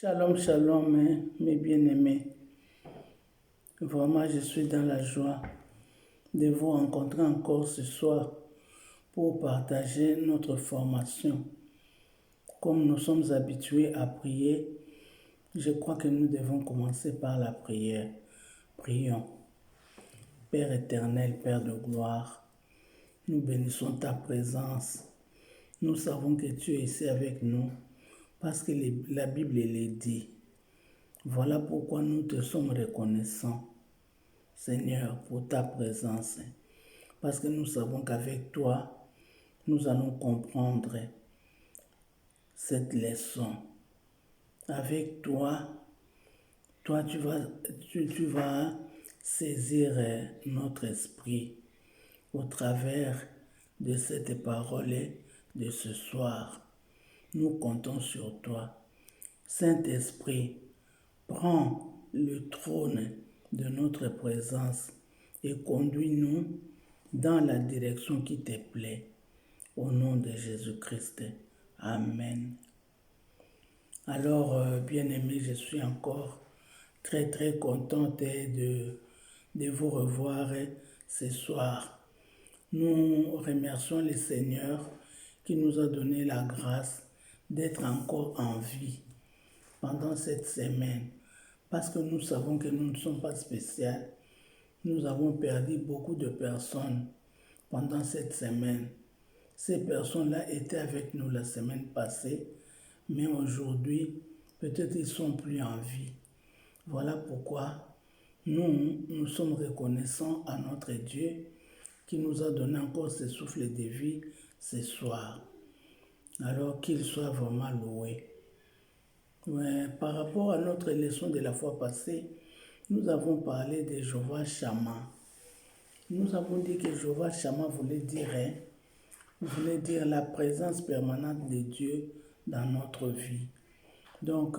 Shalom, shalom, mes bien-aimés. Vraiment, je suis dans la joie de vous rencontrer encore ce soir pour partager notre formation. Comme nous sommes habitués à prier, je crois que nous devons commencer par la prière. Prions. Père éternel, Père de gloire, nous bénissons ta présence. Nous savons que tu es ici avec nous parce que la Bible le dit. Voilà pourquoi nous te sommes reconnaissants, Seigneur, pour ta présence. Parce que nous savons qu'avec toi, nous allons comprendre cette leçon. Avec toi, tu vas saisir notre esprit au travers de cette parole de ce soir. Nous comptons sur toi. Saint-Esprit, prends le trône de notre présence et conduis-nous dans la direction qui te plaît. Au nom de Jésus-Christ. Amen. Alors, bien-aimés, je suis encore très contente de vous revoir ce soir. Nous remercions le Seigneur qui nous a donné la grâce d'être encore en vie pendant cette semaine. Parce que nous savons que nous ne sommes pas spéciaux. Nous avons perdu beaucoup de personnes pendant cette semaine. Ces personnes-là étaient avec nous la semaine passée, mais aujourd'hui, peut-être ils ne sont plus en vie. Voilà pourquoi nous sommes reconnaissants à notre Dieu qui nous a donné encore ce souffle de vie ce soir. Alors qu'il soit vraiment loué. Ouais, par rapport à notre leçon de la fois passée, nous avons parlé de Jéhovah Shammah. Nous avons dit que Jéhovah Shammah voulait dire la présence permanente de Dieu dans notre vie. Donc,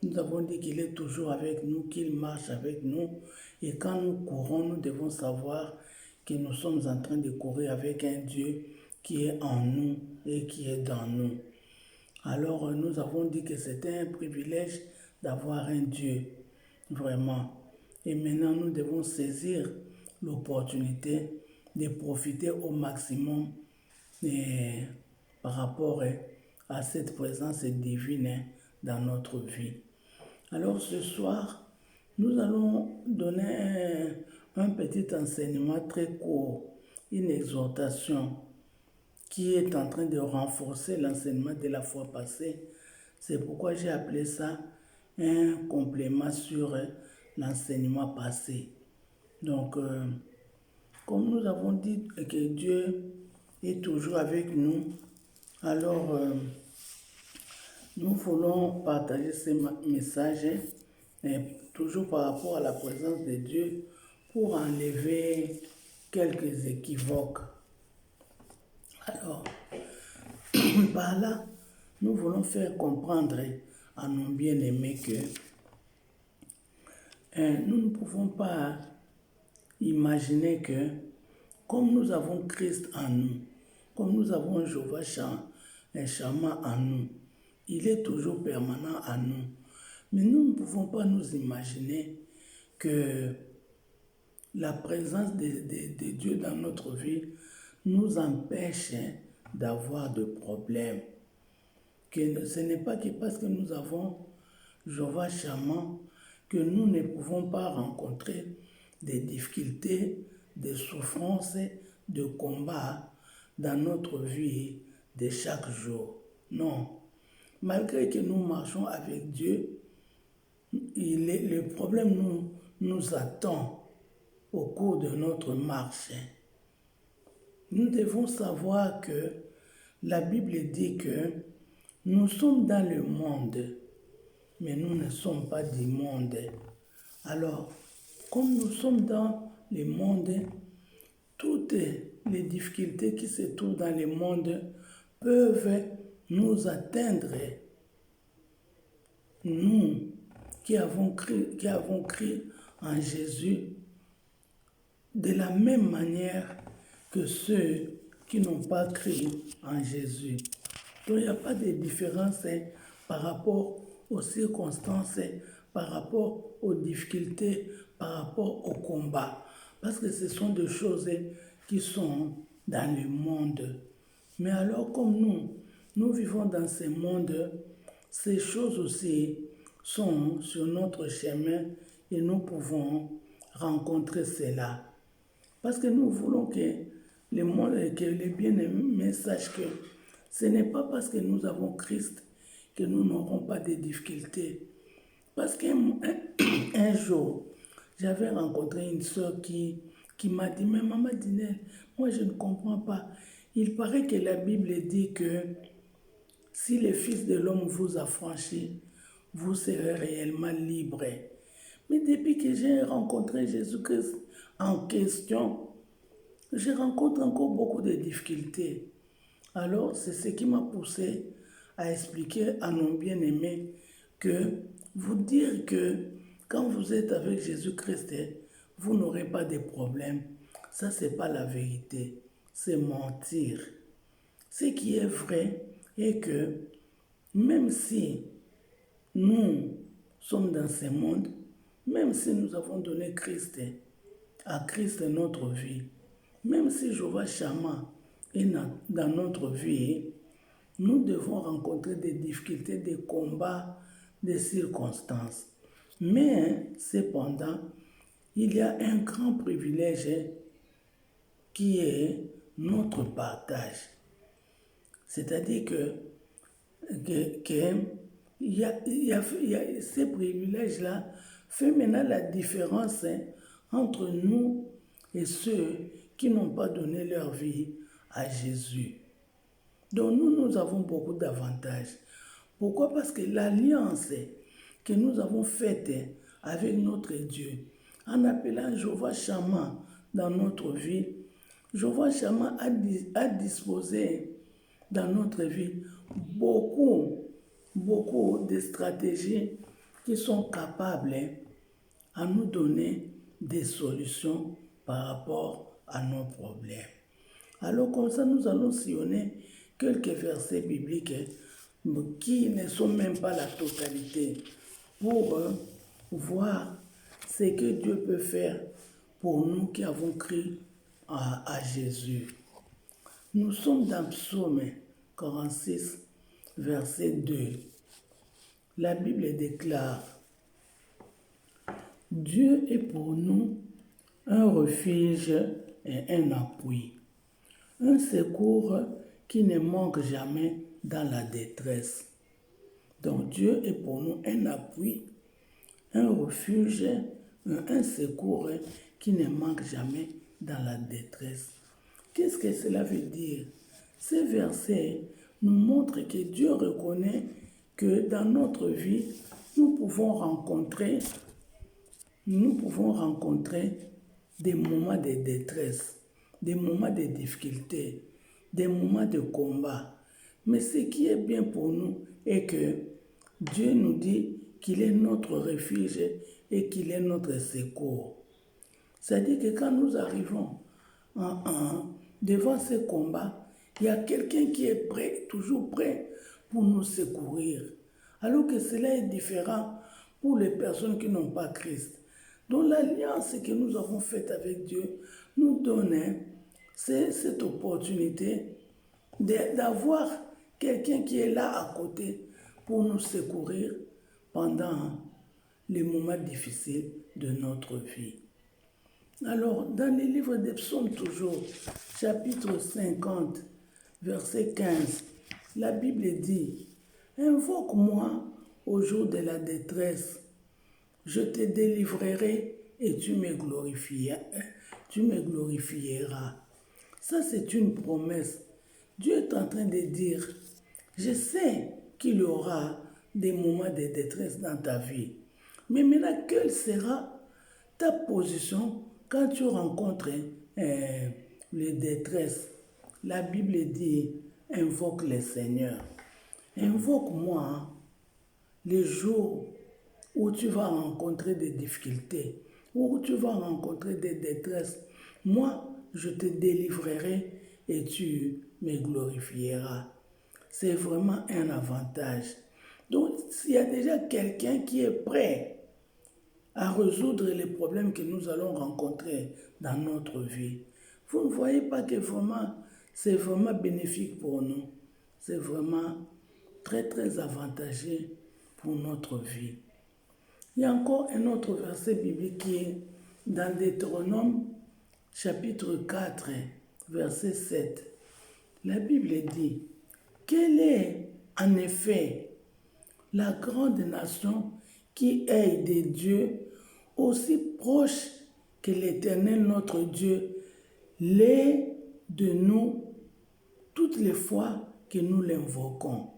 nous avons dit qu'il est toujours avec nous, qu'il marche avec nous. Et quand nous courons, nous devons savoir que nous sommes en train de courir avec un Dieu qui est en nous et qui est dans nous. Alors, nous avons dit que c'était un privilège d'avoir un Dieu, vraiment. Et maintenant, nous devons saisir l'opportunité de profiter au maximum par rapport à cette présence divine dans notre vie. Alors, ce soir, nous allons donner un petit enseignement très court, une exhortation qui est en train de renforcer l'enseignement de la fois passée. C'est pourquoi j'ai appelé ça un complément sur l'enseignement passé. Donc, comme nous avons dit que Dieu est toujours avec nous, alors nous voulons partager ce message toujours par rapport à la présence de Dieu pour enlever quelques équivoques. Alors, par là, nous voulons faire comprendre à nos bien-aimés que nous ne pouvons pas imaginer que comme nous avons Christ en nous, comme nous avons Jéhovah Shammah en nous, il est toujours permanent en nous. Mais nous ne pouvons pas nous imaginer que la présence de Dieu dans notre vie nous empêche d'avoir de problèmes. Que ce n'est pas que parce que nous avons Jéhovah Shammah que nous ne pouvons pas rencontrer des difficultés, des souffrances, de combats dans notre vie de chaque jour. Non. Malgré que nous marchons avec Dieu, le problème nous attend au cours de notre marche. Nous devons savoir que la Bible dit que nous sommes dans le monde, mais nous ne sommes pas du monde. Alors, comme nous sommes dans le monde, toutes les difficultés qui se trouvent dans le monde peuvent nous atteindre. Nous qui avons cru en Jésus, de la même manière que ceux qui n'ont pas cru en Jésus. Donc il n'y a pas de différence par rapport aux circonstances, par rapport aux difficultés, par rapport au combat. Parce que ce sont des choses qui sont dans le monde. Mais alors comme nous vivons dans ce monde, ces choses aussi sont sur notre chemin et nous pouvons rencontrer cela. Parce que nous voulons que que les bien-aimés sachent que ce n'est pas parce que nous avons Christ que nous n'aurons pas de difficultés. Parce qu'un jour, j'avais rencontré une soeur qui m'a dit, mais maman Dinel, moi je ne comprends pas. Il paraît que la Bible dit que si le Fils de l'homme vous affranchit, vous serez réellement libre. Mais depuis que j'ai rencontré Jésus-Christ en question, je rencontre encore beaucoup de difficultés. Alors, c'est ce qui m'a poussé à expliquer à nos bien-aimés que vous dire que quand vous êtes avec Jésus-Christ, vous n'aurez pas de problème. Ça, ce n'est pas la vérité. C'est mentir. Ce qui est vrai est que même si nous sommes dans ce monde, même si nous avons donné à Christ notre vie, même si Jéhovah Shammah est dans notre vie, nous devons rencontrer des difficultés, des combats, des circonstances. Mais cependant, il y a un grand privilège qui est notre partage. C'est-à-dire que ces privilèges-là font maintenant la différence entre nous et ceux qui n'ont pas donné leur vie à Jésus. Donc nous avons beaucoup d'avantages. Pourquoi? Parce que l'alliance que nous avons faite avec notre Dieu, en appelant Jéhovah Shammah dans notre vie, Jéhovah Shammah a disposé dans notre vie beaucoup de stratégies qui sont capables à nous donner des solutions par rapport à nos problèmes. Alors comme ça, nous allons sillonner quelques versets bibliques qui ne sont même pas la totalité pour voir ce que Dieu peut faire pour nous qui avons cru à Jésus. Nous sommes dans Psaume 46, verset 2. La Bible déclare: Dieu est pour nous un refuge et un appui, un secours qui ne manque jamais dans la détresse. Donc Dieu est pour nous un appui, un refuge, un secours qui ne manque jamais dans la détresse. Qu'est-ce que cela veut dire? Ces versets nous montrent que Dieu reconnaît que dans notre vie, nous pouvons rencontrer des moments de détresse, des moments de difficulté, des moments de combat. Mais ce qui est bien pour nous est que Dieu nous dit qu'il est notre refuge et qu'il est notre secours. C'est-à-dire que quand nous arrivons devant ce combat, il y a quelqu'un qui est prêt, toujours prêt pour nous secourir. Alors que cela est différent pour les personnes qui n'ont pas Christ. Donc l'alliance que nous avons faite avec Dieu nous donne cette opportunité d'avoir quelqu'un qui est là à côté pour nous secourir pendant les moments difficiles de notre vie. Alors, dans les livres des psaumes toujours, chapitre 50, verset 15, la Bible dit: Invoque-moi au jour de la détresse, je te délivrerai et tu me glorifieras. Ça, c'est une promesse. Dieu est en train de dire: je sais qu'il y aura des moments de détresse dans ta vie. Mais maintenant, quelle sera ta position quand tu rencontres les détresses? La Bible dit: invoque le Seigneur. Invoque-moi les jours où tu vas rencontrer des difficultés, où tu vas rencontrer des détresses. Moi, je te délivrerai et tu me glorifieras. C'est vraiment un avantage. Donc, il y a déjà quelqu'un qui est prêt à résoudre les problèmes que nous allons rencontrer dans notre vie. Vous ne voyez pas que vraiment, c'est vraiment bénéfique pour nous. C'est vraiment très, très avantageux pour notre vie. Il y a encore un autre verset biblique qui est dans Deutéronome, chapitre 4, verset 7. La Bible dit, quelle est en effet la grande nation qui est des dieux aussi proche que l'Éternel notre Dieu l'est de nous toutes les fois que nous l'invoquons.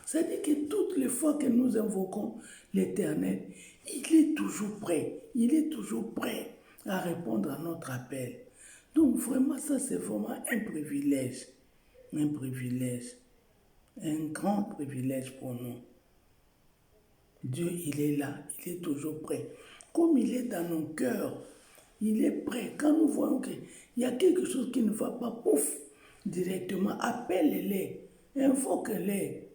C'est-à-dire que toutes les fois que nous invoquons l'Éternel, il est toujours prêt. Il est toujours prêt à répondre à notre appel. Donc vraiment, ça c'est vraiment un privilège. Un privilège. Un grand privilège pour nous. Dieu, il est là. Il est toujours prêt. Comme il est dans nos cœurs, il est prêt. Quand nous voyons qu'il y a quelque chose qui ne va pas, pouf, directement, appelle-les, invoque-les.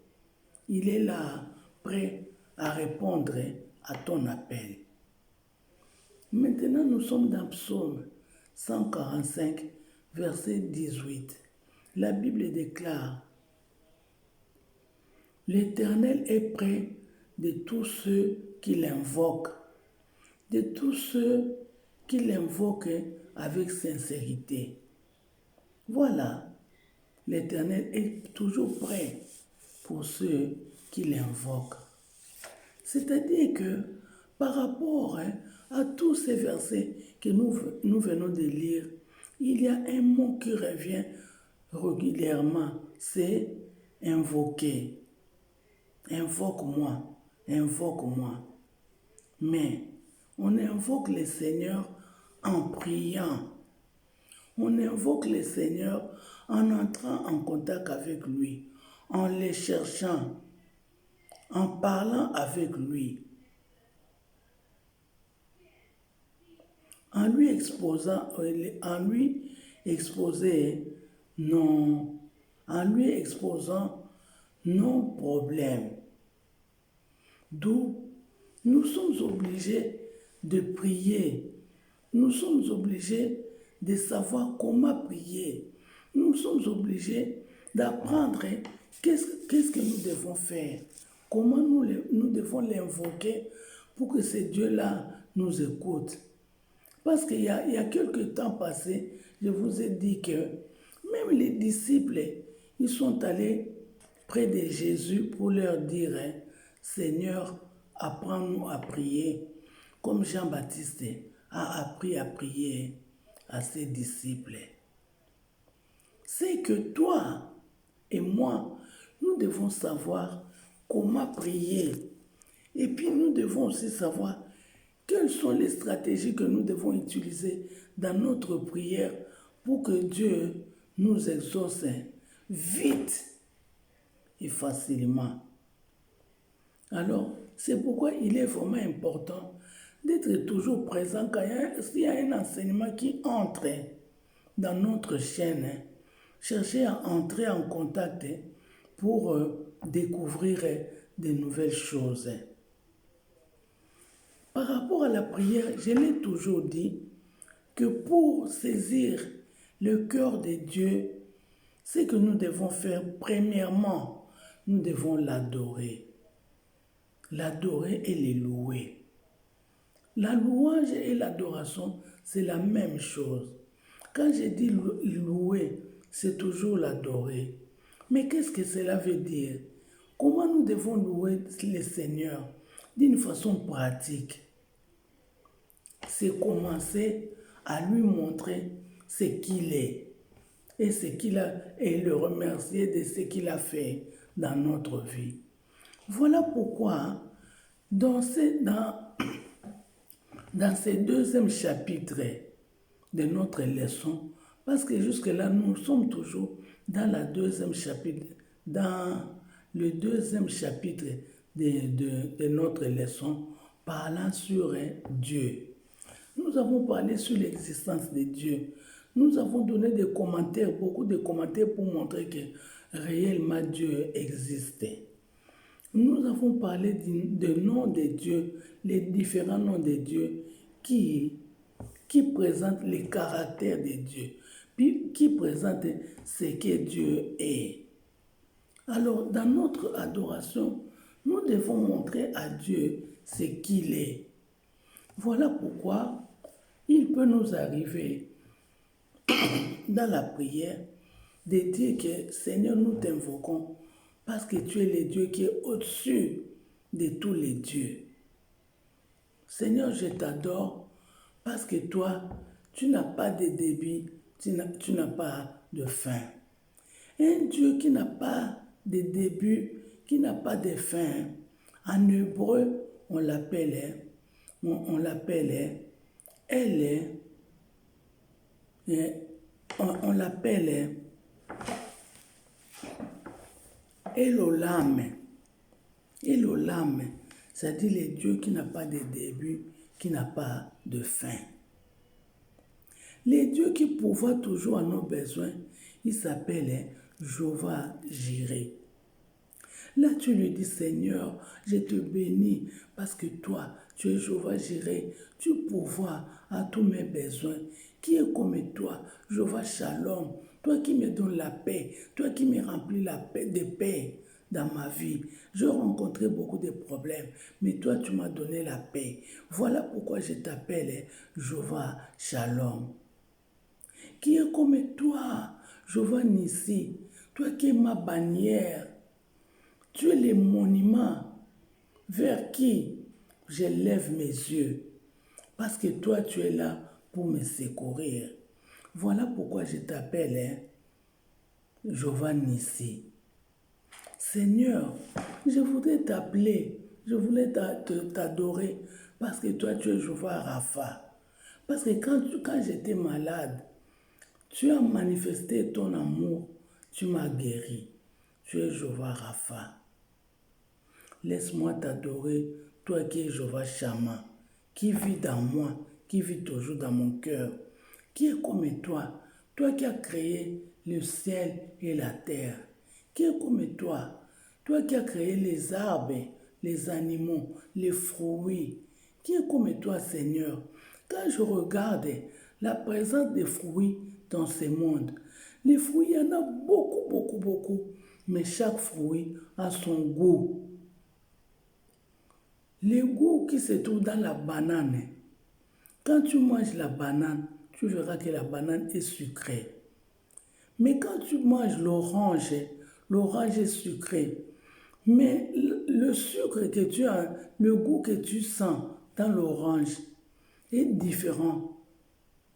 Il est là, prêt à répondre à ton appel. Maintenant, nous sommes dans Psaume 145, verset 18. La Bible déclare, « L'Éternel est près de tous ceux qui l'invoquent, de tous ceux qui l'invoquent avec sincérité. » Voilà, l'Éternel est toujours prêt pour ceux qui l'invoquent. C'est-à-dire que par rapport à tous ces versets que nous venons de lire, il y a un mot qui revient régulièrement, c'est invoquer. Invoque-moi, invoque-moi. Mais on invoque le Seigneur en priant. On invoque le Seigneur en entrant en contact avec lui, en le cherchant, en parlant avec lui, en lui exposant nos problèmes. D'où nous sommes obligés de prier. Nous sommes obligés de savoir comment prier. Nous sommes obligés d'apprendre qu'est-ce que nous devons faire. Comment nous devons l'invoquer pour que ce Dieu-là nous écoute. Parce qu'il y a quelques temps passés, je vous ai dit que même les disciples, ils sont allés près de Jésus pour leur dire, Seigneur, apprends-nous à prier, comme Jean-Baptiste a appris à prier à ses disciples. C'est que toi et moi, nous devons savoir comment prier. Et puis nous devons aussi savoir quelles sont les stratégies que nous devons utiliser dans notre prière pour que Dieu nous exauce vite et facilement. Alors, c'est pourquoi il est vraiment important d'être toujours présent quand il y a un enseignement qui entre dans notre chaîne. Chercher à entrer en contact pour découvrir de nouvelles choses. Par rapport à la prière, je l'ai toujours dit que pour saisir le cœur de Dieu, ce que nous devons faire, premièrement, nous devons l'adorer. L'adorer et le louer. La louange et l'adoration, c'est la même chose. Quand je dis louer, c'est toujours l'adorer. Mais qu'est-ce que cela veut dire? Comment nous devons louer le Seigneur d'une façon pratique? C'est commencer à lui montrer ce qu'il est et ce qu'il a et le remercier de ce qu'il a fait dans notre vie. Voilà pourquoi dans ce deuxième chapitre de notre leçon, parce que jusque-là nous sommes toujours dans le deuxième chapitre de notre leçon, parlant sur Dieu. Nous avons parlé sur l'existence de Dieu. Nous avons donné des commentaires, beaucoup de commentaires pour montrer que réellement Dieu existait. Nous avons parlé des noms de Dieu, les différents noms de Dieu qui présentent les caractères de Dieu, puis qui présentent ce que Dieu est. Alors, dans notre adoration, nous devons montrer à Dieu ce qu'il est. Voilà pourquoi il peut nous arriver dans la prière de dire que Seigneur, nous t'invoquons parce que tu es le Dieu qui est au-dessus de tous les dieux. Seigneur, je t'adore parce que toi, tu n'as pas de débit, tu n'as pas de fin. Un Dieu qui n'a pas de début, qui n'a pas de fin. En hébreu, on l'appelle, elle est, on l'appelle Elolam. Elolam, c'est-à-dire le Dieu qui n'a pas de début, qui n'a pas de fin. Les dieux qui pourvoient toujours à nos besoins, il s'appelle Jéhovah Jireh. Là, tu lui dis, Seigneur, je te bénis parce que toi, tu es Jéhovah Jireh, tu pourvois à tous mes besoins. Qui est comme toi, Jéhovah Shalom, toi qui me donnes la paix, toi qui me remplis la paix, de paix dans ma vie. J'ai rencontré beaucoup de problèmes, mais toi, tu m'as donné la paix. Voilà pourquoi je t'appelle Jéhovah Shalom. Qui est comme toi, Jéhovah Nissi, toi qui es ma bannière. Tu es le monument vers qui je lève mes yeux, parce que toi, tu es là pour me secourir. Voilà pourquoi je t'appelle Jéhovah Nissi. Seigneur, je voudrais t'appeler, je voulais t'adorer, parce que toi, tu es Jéhovah Rapha. Parce que quand j'étais malade, tu as manifesté ton amour, tu m'as guéri. Tu es Jéhovah Rapha. Laisse-moi t'adorer, toi qui es Jéhovah Shammah, qui vis dans moi, qui vit toujours dans mon cœur, qui est comme toi, toi qui as créé le ciel et la terre, qui est comme toi, toi qui as créé les arbres, les animaux, les fruits, qui est comme toi, Seigneur. Quand je regarde la présence des fruits dans ce monde, les fruits, il y en a beaucoup, beaucoup, beaucoup, mais chaque fruit a son goût. Le goût qui se trouve dans la banane, quand tu manges la banane, tu verras que la banane est sucrée. Mais quand tu manges l'orange est sucré. Mais le sucre que tu as, le goût que tu sens dans l'orange est différent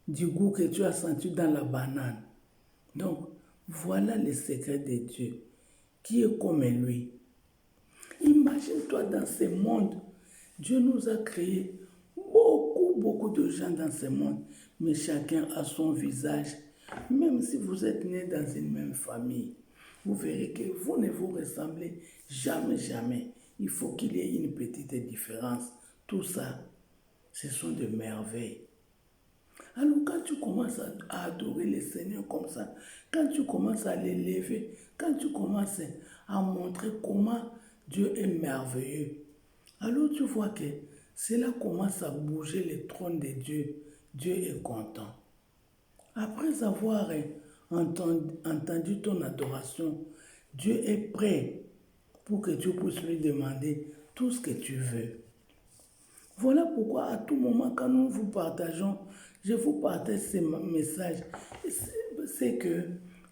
du goût que tu as senti dans la banane. Donc, voilà le secret de Dieu, qui est comme lui. Imagine-toi dans ce monde. Dieu nous a créé beaucoup de gens dans ce monde, mais chacun a son visage. Même si vous êtes nés dans une même famille, vous verrez que vous ne vous ressemblez jamais. Il faut qu'il y ait une petite différence. Tout ça, ce sont des merveilles. Alors quand tu commences à adorer le Seigneur comme ça, quand tu commences à l'élever, quand tu commences à montrer comment Dieu est merveilleux, alors tu vois que cela commence à bouger le trône de Dieu. Dieu est content. Après avoir entendu ton adoration, Dieu est prêt pour que tu puisses lui demander tout ce que tu veux. Voilà pourquoi à tout moment, quand nous vous partageons, je vous partage ces messages, c'est que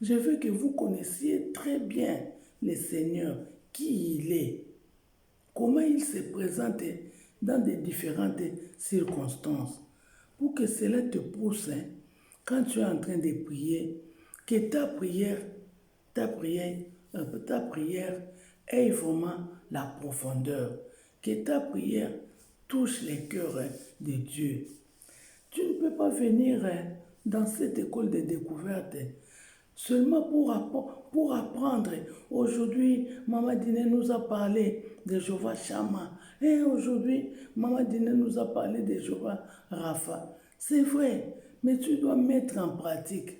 je veux que vous connaissiez très bien le Seigneur, qui il est, comment il se présente dans des différentes circonstances, pour que cela te pousse, quand tu es en train de prier, que ta prière ait vraiment la profondeur, que ta prière touche les cœurs de Dieu. Tu ne peux pas venir dans cette école de découverte seulement pour apprendre. Aujourd'hui, Maman Diné nous a parlé de Jéhovah Shammah. Et aujourd'hui, Maman Diné nous a parlé de Jéhovah Rapha. C'est vrai, mais tu dois mettre en pratique.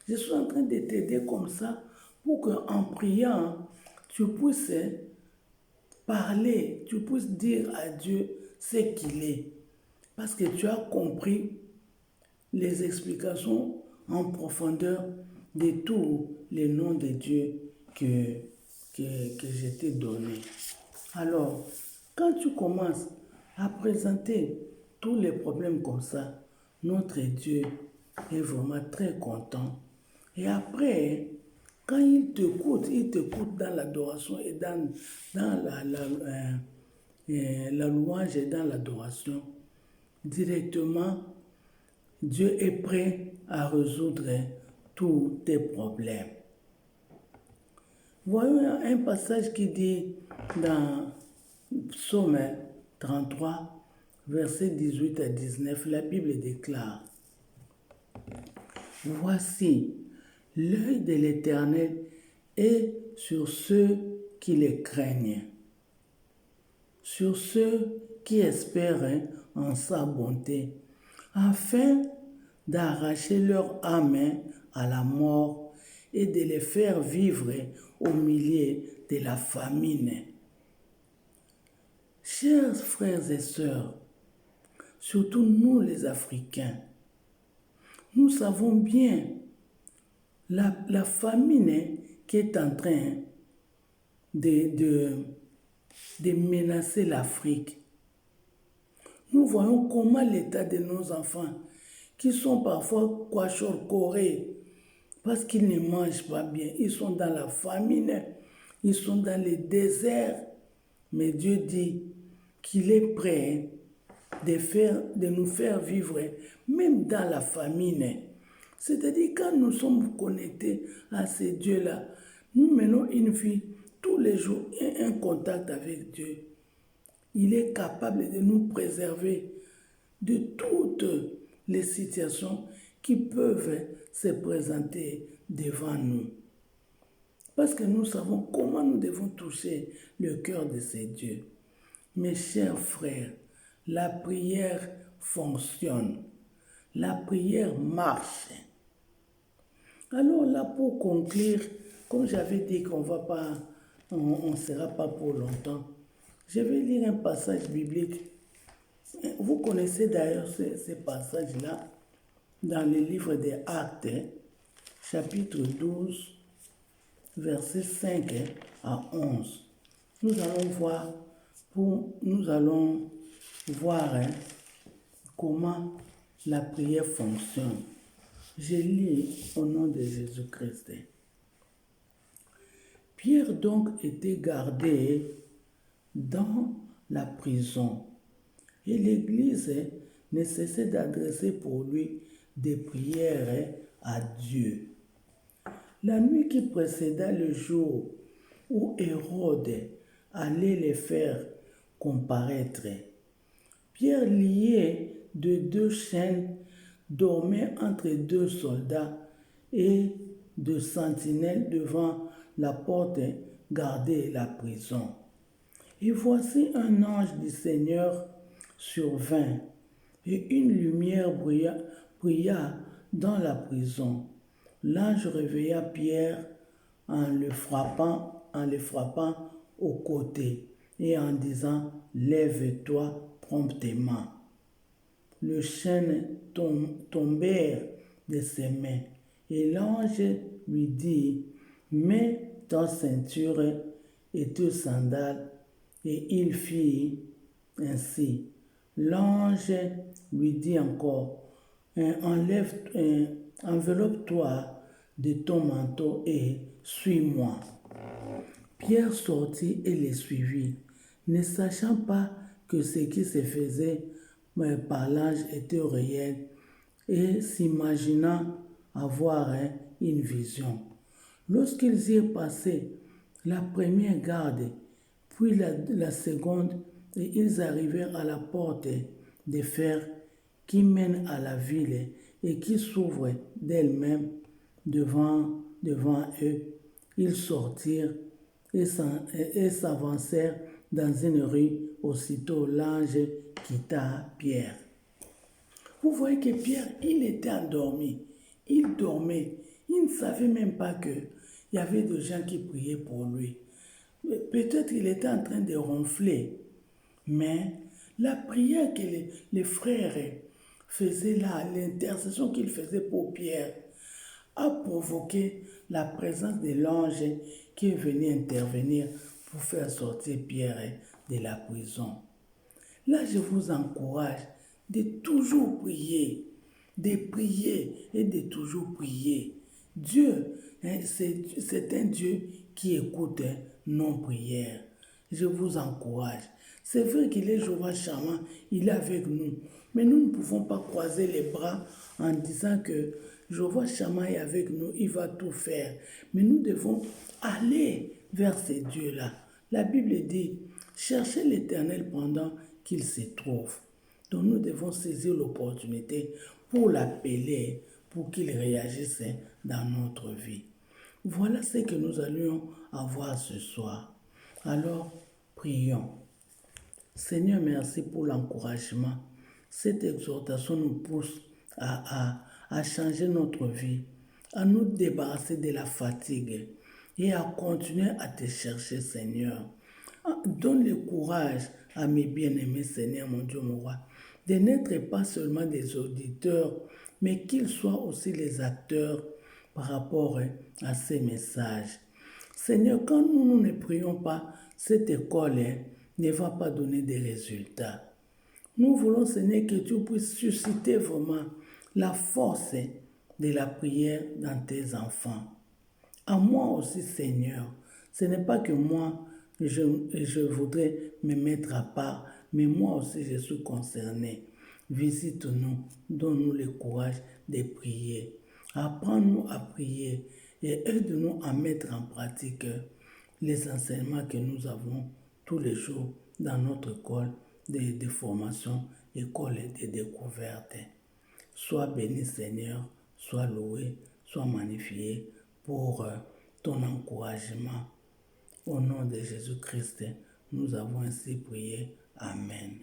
Je suis en train de t'aider comme ça pour qu'en priant, tu puisses parler, tu puisses dire à Dieu ce qu'il est. Parce que tu as compris les explications en profondeur de tous les noms de Dieu que je t'ai donnés. Alors, quand tu commences à présenter tous les problèmes comme ça, notre Dieu est vraiment très content. Et après, quand il t'écoute dans l'adoration et dans la louange et dans l'adoration, directement, Dieu est prêt à résoudre tous tes problèmes. Voyons un passage qui dit dans Psaume 33, versets 18 à 19, la Bible déclare: Voici, l'œil de l'Éternel est sur ceux qui les craignent, sur ceux qui espèrent en sa bonté, afin d'arracher leur âme à la mort et de les faire vivre au milieu de la famine. Chers frères et sœurs, surtout nous les Africains, nous savons bien la famine qui est en train de menacer l'Afrique. Nous voyons comment l'état de nos enfants, qui sont parfois kwashiorkorés, parce qu'ils ne mangent pas bien, ils sont dans la famine, ils sont dans les déserts. Mais Dieu dit qu'il est prêt de nous faire vivre, même dans la famine. C'est-à-dire, quand nous sommes connectés à ces dieux-là, nous menons une vie tous les jours, un contact avec Dieu. Il est capable de nous préserver de toutes les situations qui peuvent se présenter devant nous. Parce que nous savons comment nous devons toucher le cœur de ces dieux. Mes chers frères, la prière fonctionne. La prière marche. Alors là, pour conclure, comme j'avais dit qu'on ne sera pas pour longtemps, je vais lire un passage biblique. Vous connaissez d'ailleurs ce passage-là dans le livre des Actes, chapitre 12, versets 5 à 11. Nous allons voir comment la prière fonctionne. Je lis au nom de Jésus-Christ. Pierre donc était gardé dans la prison et l'Église ne cessait d'adresser pour lui des prières à Dieu. La nuit qui précéda le jour où Hérode allait les faire comparaître, Pierre, lié de 2 chaînes, dormait entre 2 soldats et 2 sentinelles devant la porte gardée la prison. Et voici un ange du Seigneur survint, et une lumière brilla dans la prison. L'ange réveilla Pierre en le frappant au côté et en disant: Lève-toi promptement. Les chaînes tombèrent de ses mains, et l'ange lui dit: Mets ta ceinture et tes sandales. Et il fit ainsi. L'ange lui dit encore: enveloppe-toi de ton manteau et suis-moi. Pierre sortit et les suivit, ne sachant pas que ce qui se faisait par l'ange était réel, et s'imaginant avoir une vision. Lorsqu'ils eurent passé la première garde, puis la seconde, et ils arrivèrent à la porte de fer qui mène à la ville et qui s'ouvre d'elle-même devant eux, ils sortirent et s'avancèrent dans une rue. Aussitôt l'ange quitta Pierre. Vous voyez que Pierre, il était endormi. Il dormait. Il ne savait même pas qu'il y avait des gens qui priaient pour lui. Peut-être qu'il était en train de ronfler, mais la prière que les frères faisaient là, l'intercession qu'ils faisaient pour Pierre, a provoqué la présence de l'ange qui est venu intervenir pour faire sortir Pierre de la prison. Là, je vous encourage de toujours prier, de prier et de toujours prier. Dieu, c'est un Dieu qui écoute nos prières. Je vous encourage. C'est vrai qu'il est Jéhovah Shammah, il est avec nous. Mais nous ne pouvons pas croiser les bras en disant que Jéhovah Shammah est avec nous, il va tout faire. Mais nous devons aller vers ces dieux-là. La Bible dit, cherchez l'Éternel pendant qu'il se trouve. Donc nous devons saisir l'opportunité pour l'appeler, pour qu'il réagisse dans notre vie. Voilà ce que nous allions avoir ce soir. Alors, prions. Seigneur, merci pour l'encouragement. Cette exhortation nous pousse à changer notre vie, à nous débarrasser de la fatigue et à continuer à te chercher, Seigneur. Donne le courage à mes bien-aimés, Seigneur, mon Dieu, mon roi, de n'être pas seulement des auditeurs, mais qu'ils soient aussi les acteurs par rapport à ces messages. Seigneur, quand nous ne prions pas, cette école ne va pas donner des résultats. Nous voulons, Seigneur, que tu puisses susciter vraiment la force de la prière dans tes enfants. À moi aussi, Seigneur, ce n'est pas que moi, je voudrais me mettre à part, mais moi aussi, je suis concerné. Visite-nous, donne-nous le courage de prier. Apprends-nous à prier et aide-nous à mettre en pratique les enseignements que nous avons tous les jours dans notre école de formation, école de découverte. Sois béni, Seigneur, sois loué, sois magnifié pour ton encouragement. Au nom de Jésus-Christ, nous avons ainsi prié. Amen.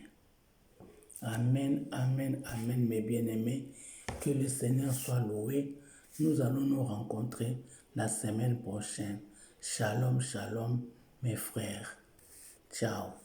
Amen, amen, amen, mes bien-aimés. Que le Seigneur soit loué. Nous allons nous rencontrer la semaine prochaine. Shalom, shalom, mes frères. Ciao.